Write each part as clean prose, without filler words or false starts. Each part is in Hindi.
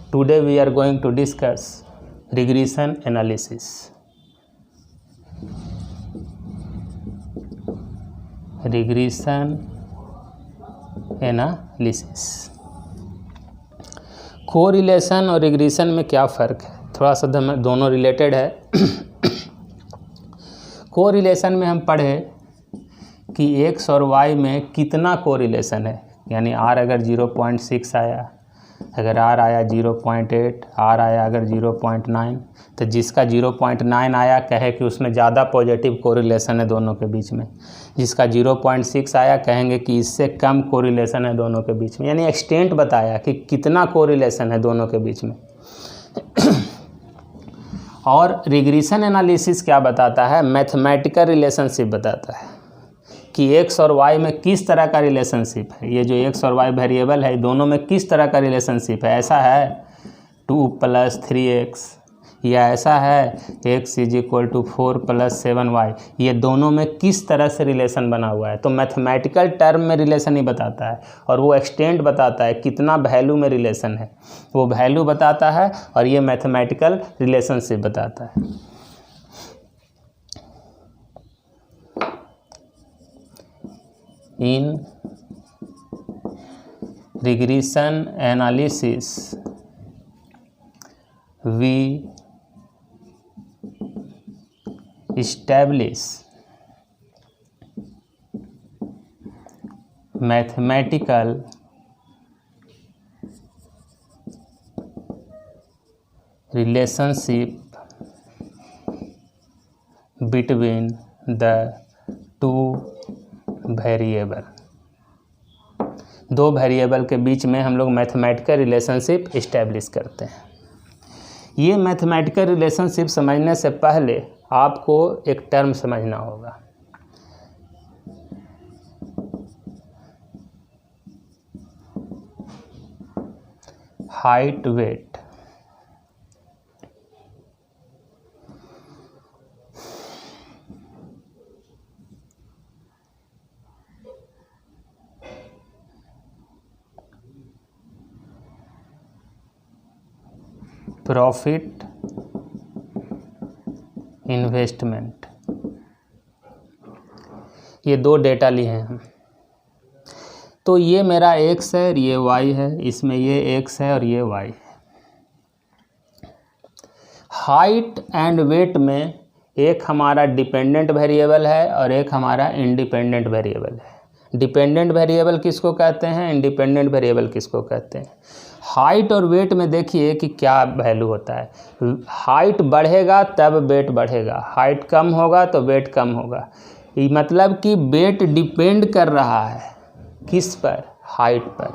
Today we are going to discuss regression analysis. Regression analysis. Correlation और रिग्रेशन में क्या फ़र्क है, थोड़ा सा दोनों रिलेटेड है। कोरिलेशन में हम पढ़े कि एक्स और वाई में कितना कोरिलेशन है, यानी आर अगर 0.6 आया, अगर आर आया 0.8, आर आया अगर 0.9, तो जिसका 0.9 आया कहे कि उसमें ज़्यादा पॉजिटिव कोरिलेशन है दोनों के बीच में, जिसका 0.6 आया कहेंगे कि इससे कम कोरिलेशन है दोनों के बीच में, यानी एक्सटेंट बताया कि कितना कोरिलेशन है दोनों के बीच में। और रिग्रेशन एनालिसिस क्या बताता है, मैथमेटिकल रिलेशनशिप बताता है कि एक्स और वाई में किस तरह का रिलेशनशिप है। ये जो एक्स और वाई वेरिएबल है दोनों में किस तरह का रिलेशनशिप है, ऐसा है 2 + 3x, या ऐसा है x = 4 + 7y, ये दोनों में किस तरह से रिलेशन बना हुआ है। तो मैथमेटिकल टर्म में रिलेशन ही बताता है, और वो एक्सटेंट बताता है कितना वैल्यू में रिलेशन है, वो वैल्यू बताता है, और ये मैथमेटिकल रिलेशनशिप बताता है। In regression analysis, we establish mathematical relationship between the two variable. दो वेरिएबल के बीच में हम लोग मैथमेटिकल रिलेशनशिप इस्टेब्लिश करते हैं। ये मैथमेटिकल रिलेशनशिप समझने से पहले आपको एक टर्म समझना होगा, हाइट वेट। प्रॉफिट इन्वेस्टमेंट, ये दो डेटा लिए हैं हम। तो ये मेरा x है और ये y है, इसमें ये x है और ये y है। हाइट एंड वेट में एक हमारा डिपेंडेंट वेरिएबल है और एक हमारा इंडिपेंडेंट वेरिएबल है। डिपेंडेंट वेरिएबल किसको कहते हैं, इंडिपेंडेंट वेरिएबल किसको कहते हैं। हाइट और वेट में देखिए कि क्या वैल्यू होता है। हाइट बढ़ेगा तब वेट बढ़ेगा, हाइट कम होगा तो वेट कम होगा। ये मतलब कि वेट डिपेंड कर रहा है किस पर, हाइट पर।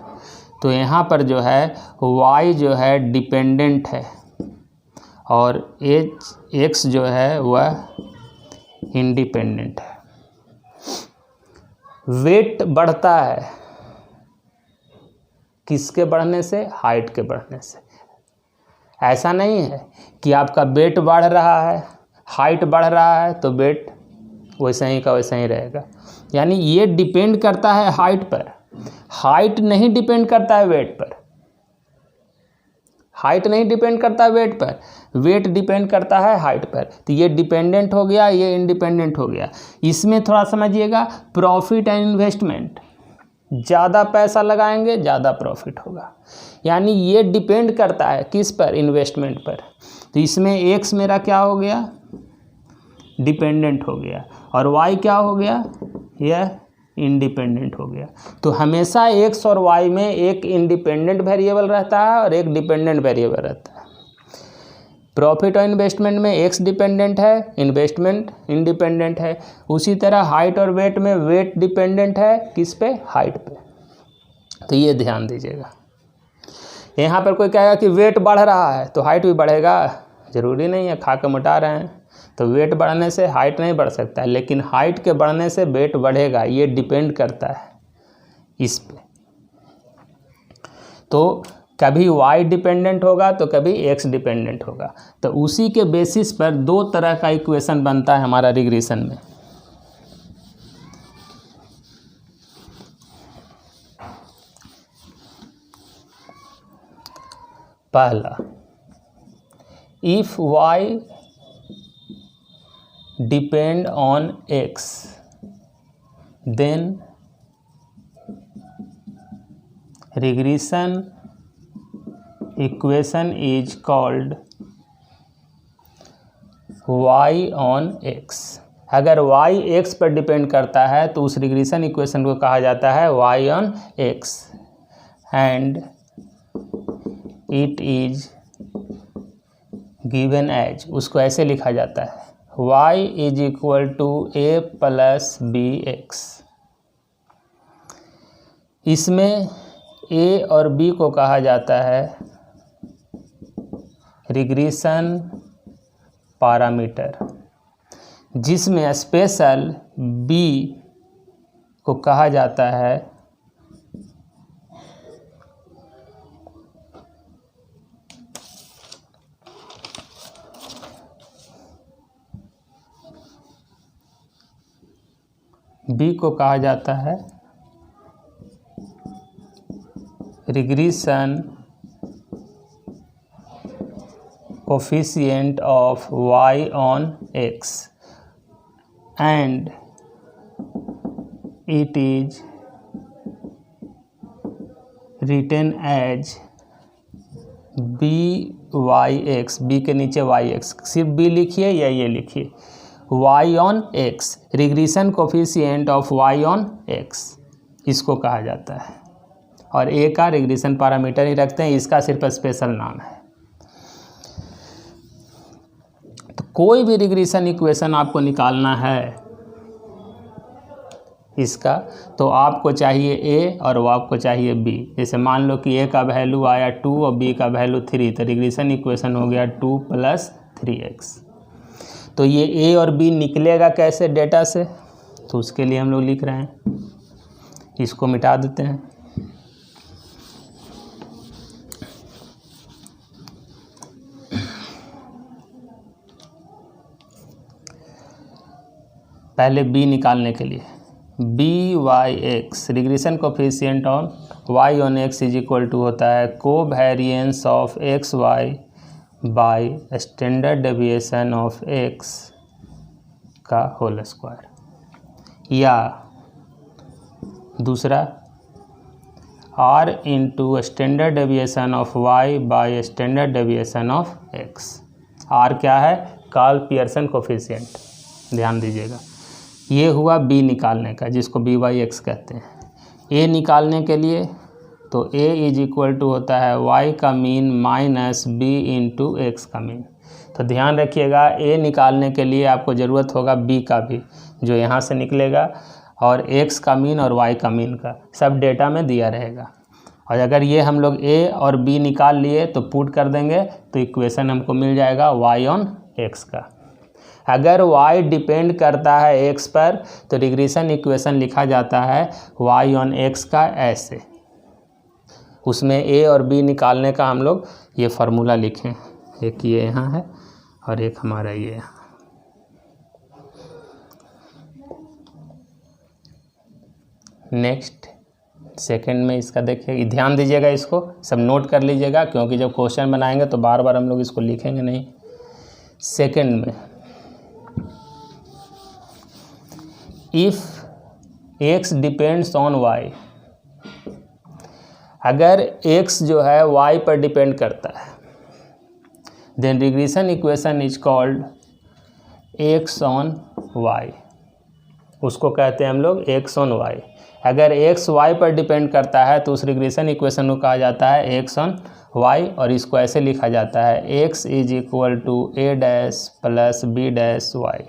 तो यहाँ पर जो है y जो है डिपेंडेंट है और x जो है वह इंडिपेंडेंट है। वेट बढ़ता है किसके बढ़ने से, हाइट के बढ़ने से। ऐसा नहीं है कि आपका वेट बढ़ रहा है, हाइट बढ़ रहा है तो वेट वैसे ही का वैसे ही रहेगा। यानी ये डिपेंड करता है हाइट पर, हाइट नहीं डिपेंड करता है वेट पर। हाइट नहीं डिपेंड करता है वेट पर, वेट डिपेंड करता है हाइट पर। तो ये डिपेंडेंट हो गया, ये इंडिपेंडेंट हो गया। इसमें थोड़ा समझिएगा, प्रॉफिट एंड इन्वेस्टमेंट, ज़्यादा पैसा लगाएंगे ज़्यादा प्रॉफिट होगा। यानी ये डिपेंड करता है किस पर, इन्वेस्टमेंट पर। तो इसमें x मेरा क्या हो गया, डिपेंडेंट हो गया, और y क्या हो गया, यह इंडिपेंडेंट हो गया। तो हमेशा x और y में एक इंडिपेंडेंट वेरिएबल रहता है और एक डिपेंडेंट वेरिएबल रहता है। प्रॉफिट और इन्वेस्टमेंट में x डिपेंडेंट है, इन्वेस्टमेंट इंडिपेंडेंट है। उसी तरह हाइट और वेट में वेट डिपेंडेंट है किस पे, हाइट पे। तो ये ध्यान दीजिएगा। यहाँ पर कोई कहेगा कि वेट बढ़ रहा है तो हाइट भी बढ़ेगा, ज़रूरी नहीं है। खा के मोटा रहे हैं तो वेट बढ़ने से हाइट नहीं बढ़ सकता है, लेकिन हाइट के बढ़ने से वेट बढ़ेगा। ये डिपेंड करता है इस पे। तो कभी y डिपेंडेंट होगा तो कभी x डिपेंडेंट होगा। तो उसी के बेसिस पर दो तरह का इक्वेशन बनता है हमारा रिग्रेशन में। पहला, if y depend on x then regression equation is called y on x। अगर y x पर डिपेंड करता है तो उस रिग्रेशन इक्वेशन को कहा जाता है y on x, and it is given as, उसको ऐसे लिखा जाता है y is equal to a plus b x. इसमें a और b को कहा जाता है रिग्रेशन पैरामीटर, जिसमें स्पेशल b को कहा जाता है regression coefficient of y on x, and it is written as by(x), b के नीचे y(x), सिर्फ b लिखिए या ये लिखिए y on x, regression coefficient of y on x, इसको कहा जाता है। और a का रिग्रेशन पैरामीटर ही रखते हैं, इसका सिर्फ स्पेशल नाम है। तो कोई भी रिग्रेशन इक्वेशन आपको निकालना है इसका, तो आपको चाहिए a और वो आपको चाहिए b। जैसे मान लो कि a का वैल्यू आया 2 और b का वैल्यू 3, तो रिग्रेशन इक्वेशन हो गया 2 + 3x। तो ये a और b निकलेगा कैसे डेटा से, तो उसके लिए हम लोग लिख रहे हैं, इसको मिटा देते हैं। पहले b निकालने के लिए by(x), regression coefficient on y on x is equal to होता है covariance of x Y by standard deviation of x का होल स्क्वायर, या दूसरा r into standard deviation of y by standard deviation of x। r क्या है, कार्ल पियर्सन कोफिशिएंट, ध्यान दीजिएगा। ये हुआ b निकालने का, जिसको by(x) कहते हैं। a निकालने के लिए तो a इज इक्वल टू होता है y का mean minus b into x का मीन। तो ध्यान रखिएगा, a निकालने के लिए आपको ज़रूरत होगा b का भी, जो यहाँ से निकलेगा, और x का मीन और y का मीन का सब डेटा में दिया रहेगा। और अगर ये हम लोग a और b निकाल लिए तो पुट कर देंगे, तो इक्वेशन हमको मिल जाएगा y ऑन x का। अगर y डिपेंड करता है x पर तो रिग्रेशन इक्वेशन लिखा जाता है y ऑन x का ऐसे। उसमें a और b निकालने का हम लोग ये फार्मूला लिखें, एक ये यहाँ है और एक हमारा ये यहाँ। नेक्स्ट सेकंड में इसका देखिए, ध्यान दीजिएगा, इसको सब नोट कर लीजिएगा, क्योंकि जब क्वेश्चन बनाएंगे तो बार बार हम लोग इसको लिखेंगे नहीं। सेकंड में if x depends on y, अगर x जो है y पर डिपेंड करता है, then regression equation is called x on y, उसको कहते हैं हम लोग x ऑन y। अगर x y पर डिपेंड करता है तो उस रिग्रेशन इक्वेशन को कहा जाता है x ऑन y, और इसको ऐसे लिखा जाता है x is equal to a dash plus b dash y।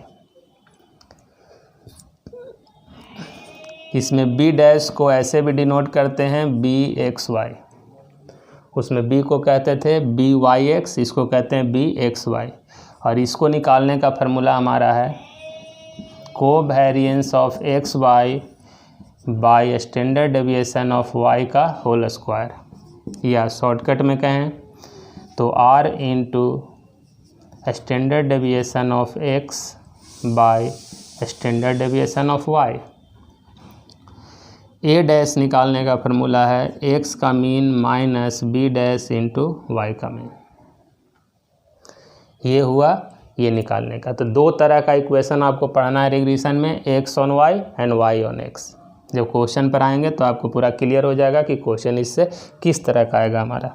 इसमें b डैश को ऐसे भी डिनोट करते हैं bxy, उसमें b को कहते थे byx, इसको कहते हैं bxy। और इसको निकालने का फार्मूला हमारा है covariance of x Y by standard deviation of y का होल स्क्वायर, या शॉर्टकट में कहें तो r into standard deviation of x by standard deviation of y। A dash निकालने का फार्मूला है एक्स का mean minus b dash into Y का मीन। ये हुआ ये निकालने का। तो दो तरह का इक्वेशन आपको पढ़ना है रिग्रेशन में, x on Y and y on x. जब क्वेश्चन पर आएंगे तो आपको पूरा क्लियर हो जाएगा कि क्वेश्चन इससे किस तरह का आएगा हमारा।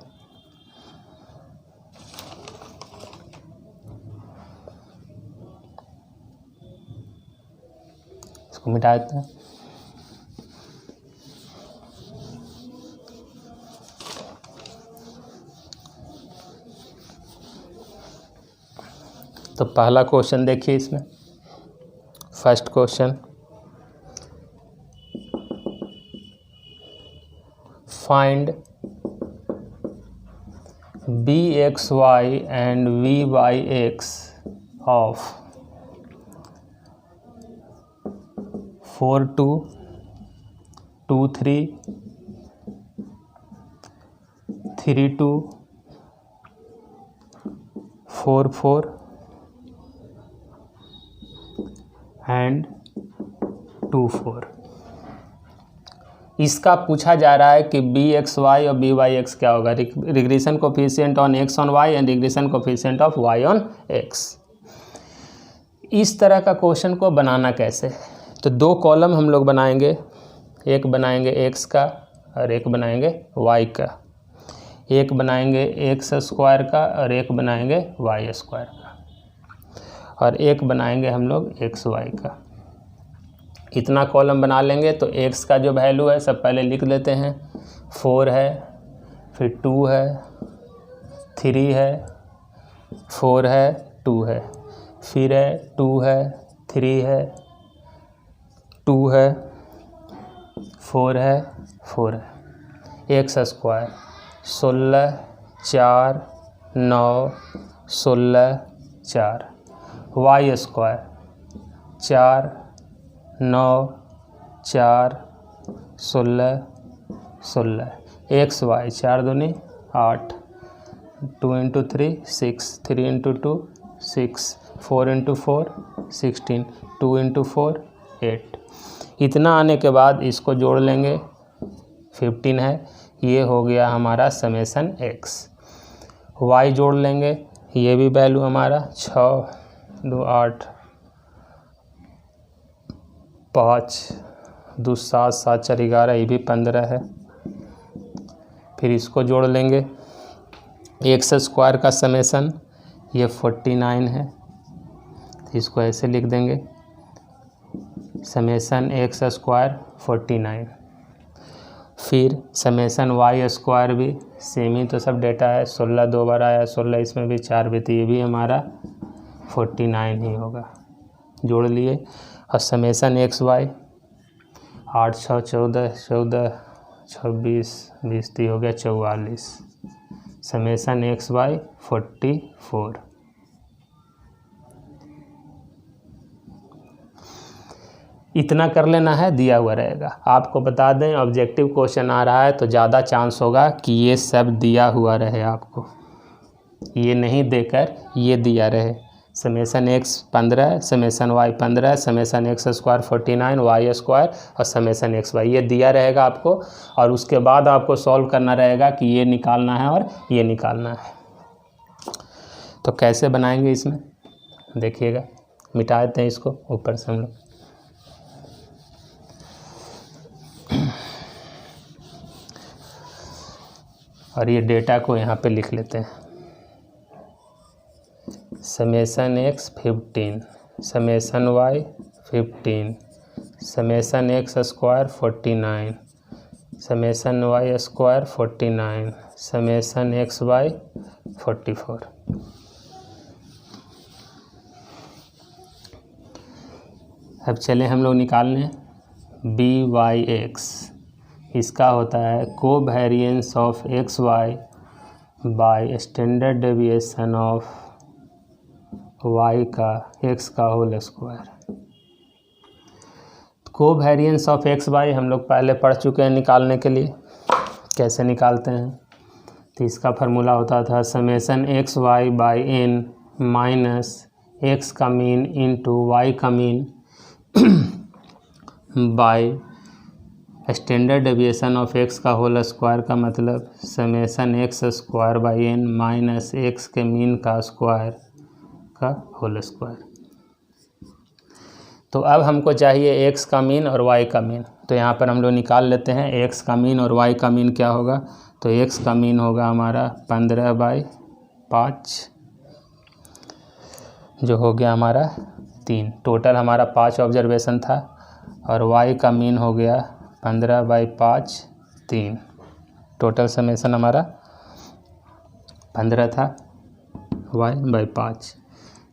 इसको मिटा देते हैं। तो पहला क्वेश्चन देखिए, इसमें first question, find B X Y and B Y X of 4 2 2 3 3 2 4 4 and 2 4। इसका पूछा जा रहा है कि बी एक्स वाई और बी वाई एक्स क्या होगा, regression coefficient on X on Y and regression coefficient of Y on X. इस तरह का क्वेश्चन को बनाना कैसे, तो दो कॉलम हम लोग बनाएंगे, एक बनाएंगे एक्स का और एक बनाएंगे वाई का, एक बनाएंगे एक्स स्क्वायर का और एक बनाएंगे वाई स्क्वायर का, और एक बनाएंगे हम लोग एक्स वाई का। इतना कॉलम बना लेंगे तो एक्स का जो वैल्यू है सब पहले लिख लेते हैं, 4 है, फिर 2 है, 3 है, 4 है, 2 है, फिर है 2 है, 3 है, 2 है, 4 है, 4 है। X square 16 4 9 16 4, Y square 4 9 4 16 16, X Y 4 दूनी 8, 2 इंटू 3 6, 3 इंटू 2 6, 4 इंटू 4 16, 2 इंटू 4 8। इतना आने के बाद इसको जोड़ लेंगे, 15 है, ये हो गया हमारा समेसन एक्स। वाई जोड़ लेंगे, ये भी वैल्यू हमारा 6 2 8 5 2 7 7 4 11, ये भी 15 है। फिर इसको जोड़ लेंगे, एक्स स्क्वायर का समेसन ये 49 है, तो इसको ऐसे लिख देंगे, समेसन एक्स स्क्वायर 49। फिर समेसन वाई स्क्वायर भी सेम ही तो सब डेटा है, 16 2 बार आया 16, इसमें भी 4 भी, तो ये भी हमारा 49 ही होगा, जोड़ लिए। और समेसन एक्स वाई 8 6 14 14 26 20 तो हो गया 44, समेसन एक्स वाई 44। इतना कर लेना है, दिया हुआ रहेगा। आपको बता दें ऑब्जेक्टिव क्वेश्चन आ रहा है तो ज़्यादा चांस होगा कि ये सब दिया हुआ रहे, आपको ये नहीं देकर ये दिया रहे। Summation X 15, summation Y 15, summation X square 49, Y square और समेसन एक्स वाई, ये दिया रहेगा आपको। और उसके बाद आपको सॉल्व करना रहेगा कि ये निकालना है और ये निकालना है। तो कैसे बनाएंगे इसमें देखिएगा, मिटा देते हैं इसको ऊपर से हम लोग। और ये डेटा को यहाँ पे लिख लेते हैं, summation X 15, summation Y 15, summation X square 49, summation Y square 49, summation X Y 44। अब चले हम लोग निकालने बी वाई एक्स। इसका होता है covariance of x Y by standard deviation of Y का एक्स का whole square. Covariance of x Y हम लोग पहले पढ़ चुके हैं निकालने के लिए, कैसे निकालते हैं। तो इसका फार्मूला होता था summation X Y by N minus X का मीन इंटू वाई का mean by standard deviation of X का होल स्क्वायर का मतलब summation X square by N minus X के मीन का स्क्वायर का होल स्क्वायर। तो अब हमको चाहिए एक्स का मीन और वाई का मीन, तो यहाँ पर हम लोग निकाल लेते हैं एक्स का मीन और वाई का मीन क्या होगा। तो एक्स का मीन होगा हमारा 15/5 जो हो गया हमारा 3। टोटल हमारा 5 ऑब्जर्वेशन था। और वाई का मीन हो गया 15/5 3। टोटल समेसन हमारा 15 था y/5।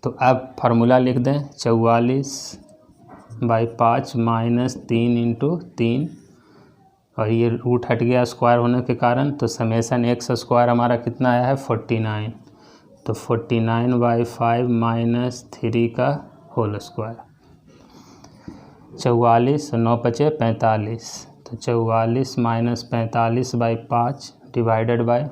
तो अब फार्मूला लिख दें 44/5 माइनस 3 इंटू 3 और ये रूट हट गया स्क्वायर होने के कारण। तो समेसन एक्स स्क्वायर हमारा कितना आया है 49। तो 49/5 माइनस 3 का होल स्क्वायर। 44 और 9 बचे 45। तो 44 माइनस 45/5 डिवाइडेड बाय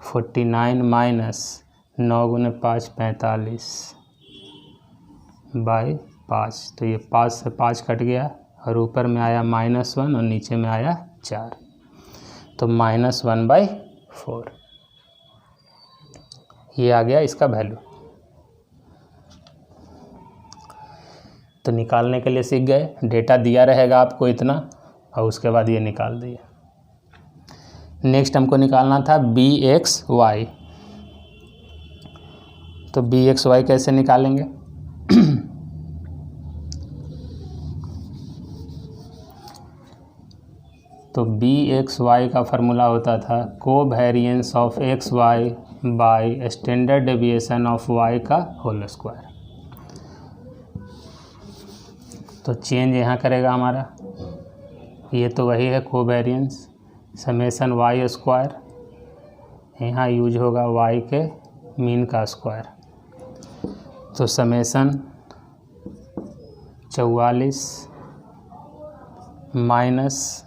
49 माइनस 9 गुने 5 45/5। तो ये 5 से 5 कट गया और ऊपर में आया -1 और नीचे में आया 4। तो -1/4 ये आ गया इसका वैल्यू। तो निकालने के लिए सीख गए। डेटा दिया रहेगा आपको इतना और उसके बाद ये निकाल दिए। नेक्स्ट हमको निकालना था BXY। तो BXY कैसे निकालेंगे? तो BXY का फार्मूला होता था covariance of XY bye standard deviation of Y का होल स्क्वायर। तो चेंज यहाँ करेगा हमारा, ये तो वही है कोवेरिएंस समेसन Y स्क्वायर, यहाँ यूज होगा Y के मीन का स्क्वायर। तो समेसन 44 माइनस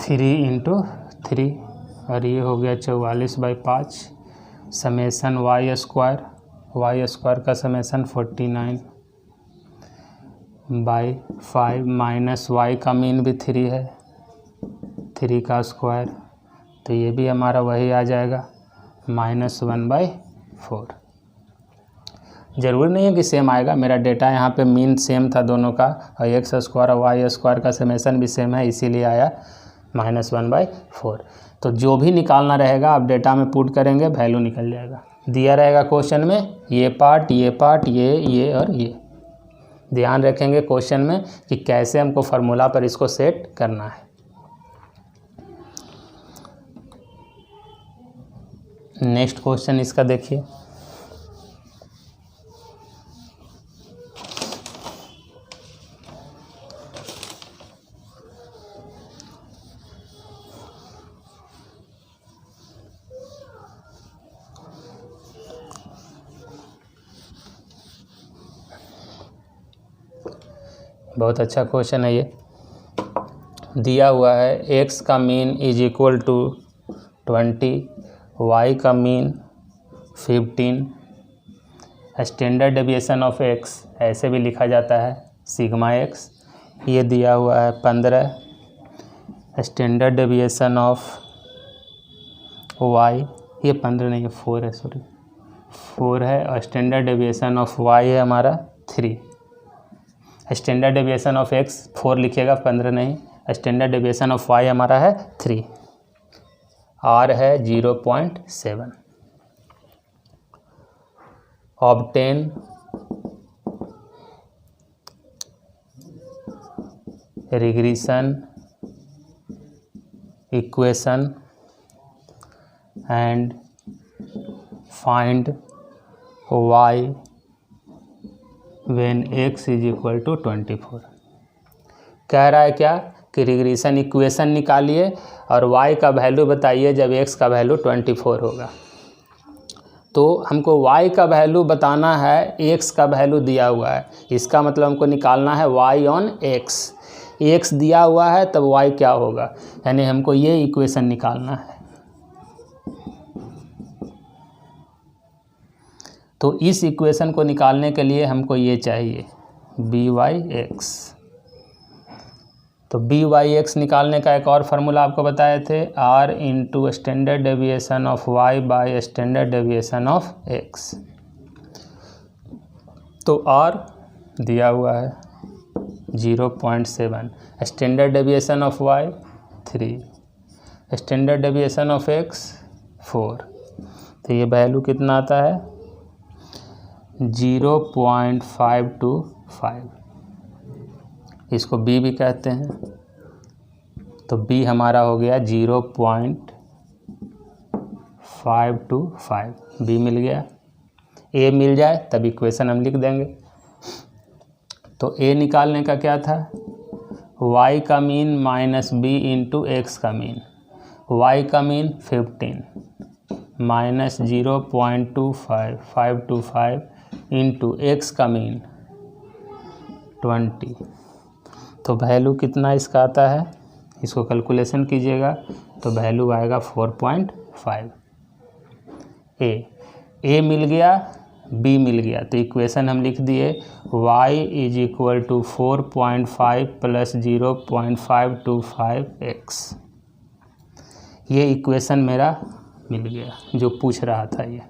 3 इंटू 3 और ये हो गया 44/5 समेसन Y स्क्वायर का समेसन 49/5 माइनस Y का मीन भी 3 है, 3 का स्क्वायर। तो ये भी हमारा वही आ जाएगा -1/4। ज़रूरी नहीं है कि सेम आएगा, मेरा डेटा यहाँ पे मीन सेम था दोनों का और एक्स स्क्वायर और वाई स्क्वायर का समेसन भी सेम है, इसीलिए आया -1/4। तो जो भी निकालना रहेगा आप डेटा में पुट करेंगे, वैल्यू निकल जाएगा। दिया रहेगा क्वेश्चन में ये पार्ट ये और ये। ध्यान रखेंगे क्वेश्चन में कि कैसे हमको फार्मूला पर इसको सेट करना है। नेक्स्ट क्वेश्चन इसका देखिए। बहुत अच्छा क्वेश्चन है ये। दिया हुआ है x का मीन = 20, y का mean 15, standard deviation of x ऐसे भी लिखा जाता है सिग्मा x। ये दिया हुआ है 15, स्टैंडर्ड डेविएशन ऑफ y, ये 15 नहीं है 4 है, सॉरी 4 है, और स्टैंडर्ड डेविएशन ऑफ y है हमारा 3। स्टैंडर्ड डेविएशन ऑफ x 4 लिखिएगा, 15 नहीं। स्टैंडर्ड डेविएशन ऑफ y हमारा है 3, r है 0.7। Obtain regression equation and find y when x = 24। कह रहा है क्या कि रिग्रेशन इक्वेशन निकालिए और y का वैल्यू बताइए जब x का वैल्यू 24 होगा। तो हमको y का वैल्यू बताना है, x का वैल्यू दिया हुआ है, इसका मतलब हमको निकालना है y ऑन x दिया हुआ है तब y क्या होगा, यानी हमको ये इक्वेशन निकालना है। तो इस इक्वेशन को निकालने के लिए हमको ये चाहिए by(x). तो by(x) निकालने का एक और फार्मूला आपको बताए थे, r into standard deviation of y by standard deviation of x। तो r दिया हुआ है 0.7, standard deviation of y 3, standard deviation of x 4। तो ये वैल्यू कितना आता है 0.525, इसको b भी कहते हैं। तो b हमारा हो गया 0.525, b मिल गया। a मिल जाए तब इक्वेशन हम लिख देंगे। तो a निकालने का क्या था, y का mean minus b into x का मीन। y का मीन 15 माइनस 0.25525 इंटू x का मीन 20। तो वैल्यू कितना इसका आता है, इसको कैलकुलेशन कीजिएगा तो वैल्यू आएगा 4.5। a मिल गया, b मिल गया, तो इक्वेशन हम लिख दिए y is equal to 4.5 plus 0.525x। ये इक्वेशन मेरा मिल गया जो पूछ रहा था। ये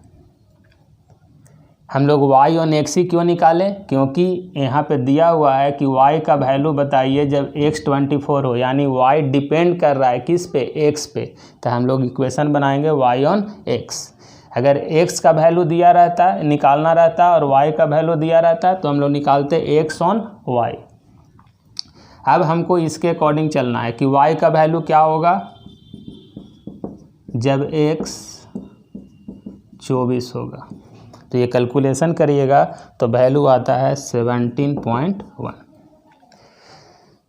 हम लोग y ऑन x ही क्यों निकाले, क्योंकि यहाँ पे दिया हुआ है कि y का वैल्यू बताइए जब x 24 हो, यानी y डिपेंड कर रहा है किस पे, x पे। तो हम लोग इक्वेशन बनाएंगे y ऑन x। अगर x का वैल्यू दिया रहता, निकालना रहता और y का वैल्यू दिया रहता तो हम लोग निकालते x ऑन y। अब हमको इसके अकॉर्डिंग चलना है कि y का वैल्यू क्या होगा जब x 24 होगा। तो ये कैलकुलेशन करिएगा तो वैल्यू आता है 17.1।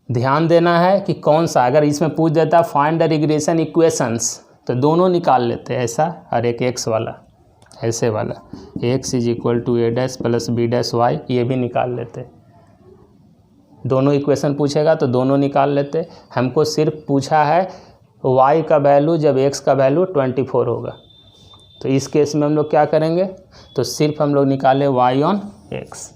ध्यान देना है कि कौन सा, अगर इसमें पूछ देता फाइंड द रिग्रेशन इक्वेशंस तो दोनों निकाल लेते हैं, ऐसा और एक x वाला, ऐसे वाला x is equal to a dash plus b dash y, ये भी निकाल लेते। दोनों इक्वेशन पूछेगा तो दोनों निकाल लेते। हमको सिर्फ पूछा है y का वैल्यू जब x का वैल्यू 24 होगा। तो इस केस में हम लोग क्या करेंगे, तो सिर्फ हम लोग निकाले y ऑन x।